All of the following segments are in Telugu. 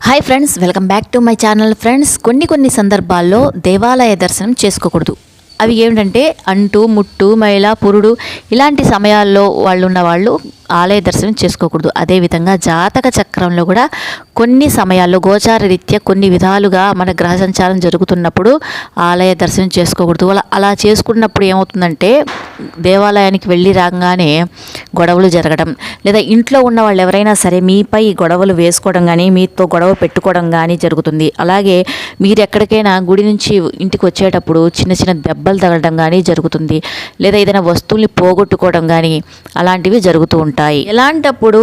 Hi friends, welcome back to my channel. Friends, కొన్ని సందర్భాల్లో దేవాలయ దర్శనం చేసుకోకూడదు. అవి ఏమిటంటే అంటు ముట్టు మైల పురుడు ఇలాంటి సమయాల్లో వాళ్ళు ఆలయ దర్శనం చేసుకోకూడదు. అదేవిధంగా జాతక చక్రంలో కూడా కొన్ని సమయాల్లో గోచార రీత్యా కొన్ని విధాలుగా మన గ్రహ సంచారం జరుగుతున్నప్పుడు ఆలయ దర్శనం చేసుకోకూడదు. అలా చేసుకున్నప్పుడు ఏమవుతుందంటే దేవాలయానికి వెళ్ళి రాగానే గొడవలు జరగడం, లేదా ఇంట్లో ఉన్న వాళ్ళు ఎవరైనా సరే మీపై గొడవలు వేసుకోవడం కానీ, మీతో గొడవ పెట్టుకోవడం కానీ జరుగుతుంది. అలాగే మీరు ఎక్కడికైనా గుడి నుంచి ఇంటికి వచ్చేటప్పుడు చిన్న దెబ్బలు తగలడం కానీ జరుగుతుంది, లేదా ఏదైనా వస్తువుల్ని పోగొట్టుకోవడం కానీ అలాంటివి జరుగుతూ ఉంటాయి. ఎలాంటప్పుడు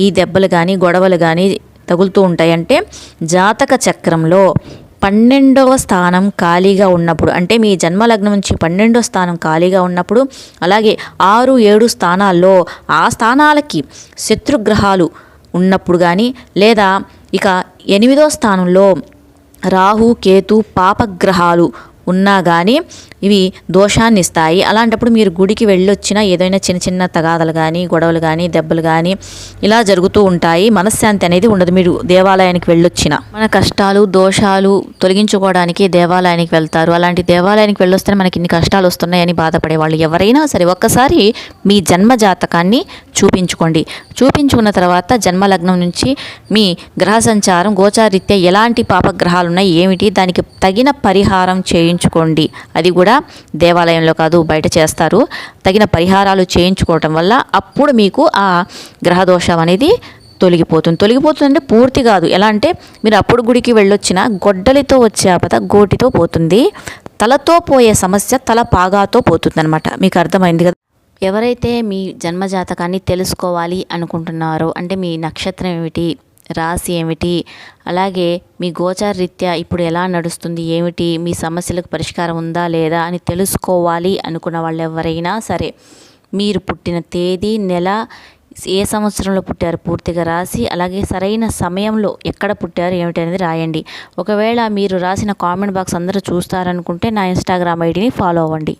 ఈ దెబ్బలు కానీ గొడవలు కానీ తగులుతూ ఉంటాయంటే జాతక చక్రంలో 12వ స్థానం ఖాళీగా ఉన్నప్పుడు, అంటే మీ జన్మలగ్నం నుంచి 12వ స్థానం ఖాళీగా ఉన్నప్పుడు, అలాగే 6, 7 స్థానాల్లో ఆ స్థానాలకి శత్రుగ్రహాలు ఉన్నప్పుడు కానీ, లేదా ఇక 8వ స్థానంలో రాహు కేతు పాపగ్రహాలు ఉన్నా కానీ ఇవి దోషాన్ని ఇస్తాయి. అలాంటప్పుడు మీరు గుడికి వెళ్ళొచ్చినా ఏదైనా చిన్న తగాదలు కానీ గొడవలు కానీ దెబ్బలు కానీ ఇలా జరుగుతూ ఉంటాయి. మనశ్శాంతి అనేది ఉండదు. మీరు దేవాలయానికి వెళ్ళొచ్చినా మన కష్టాలు దోషాలు తొలగించుకోవడానికి దేవాలయానికి వెళ్తారు. అలాంటి దేవాలయానికి వెళ్ళొస్తేనే మనకి ఇన్ని కష్టాలు వస్తున్నాయని బాధపడే వాళ్ళు ఎవరైనా సరే ఒక్కసారి మీ జన్మ జాతకాన్ని చూపించుకోండి. చూపించుకున్న తర్వాత జన్మలగ్నం నుంచి మీ గ్రహ సంచారం గోచారీత్యా ఎలాంటి పాపగ్రహాలు ఉన్నాయి ఏమిటి, దానికి తగిన పరిహారం చేయించుకోండి. అది కూడా దేవాలయంలో కాదు, బయట చేస్తారు. తగిన పరిహారాలు చేయించుకోవటం వల్ల అప్పుడు మీకు ఆ గ్రహదోషం అనేది తొలగిపోతుందంటే పూర్తి కాదు. ఎలా అంటే మీరు అప్పుడు గుడికి వెళ్ళొచ్చిన గొడ్డలితో వచ్చే ఆపద గోటితో పోతుంది, తలతో పోయే సమస్య తల పాగాతో పోతుంది అనమాట. మీకు అర్థమైంది కదా. ఎవరైతే మీ జన్మజాతకాన్ని తెలుసుకోవాలి అనుకుంటున్నారో, అంటే మీ నక్షత్రం ఏమిటి, రాశి ఏమిటి, అలాగే మీ గోచార రీత్యా ఇప్పుడు ఎలా నడుస్తుంది ఏమిటి, మీ సమస్యలకు పరిష్కారం ఉందా లేదా అని తెలుసుకోవాలి అనుకున్న వాళ్ళు ఎవరైనా సరే మీరు పుట్టిన తేదీ, నెల, ఏ సంవత్సరంలో పుట్టారు పూర్తిగా రాసి, అలాగే సరైన సమయంలో ఎక్కడ పుట్టారు ఏమిటి అనేది రాయండి. ఒకవేళ మీరు రాసిన కామెంట్ బాక్స్ అందరూ చూస్తారనుకుంటే నా ఇన్స్టాగ్రామ్ ఐడిని ఫాలో అవ్వండి.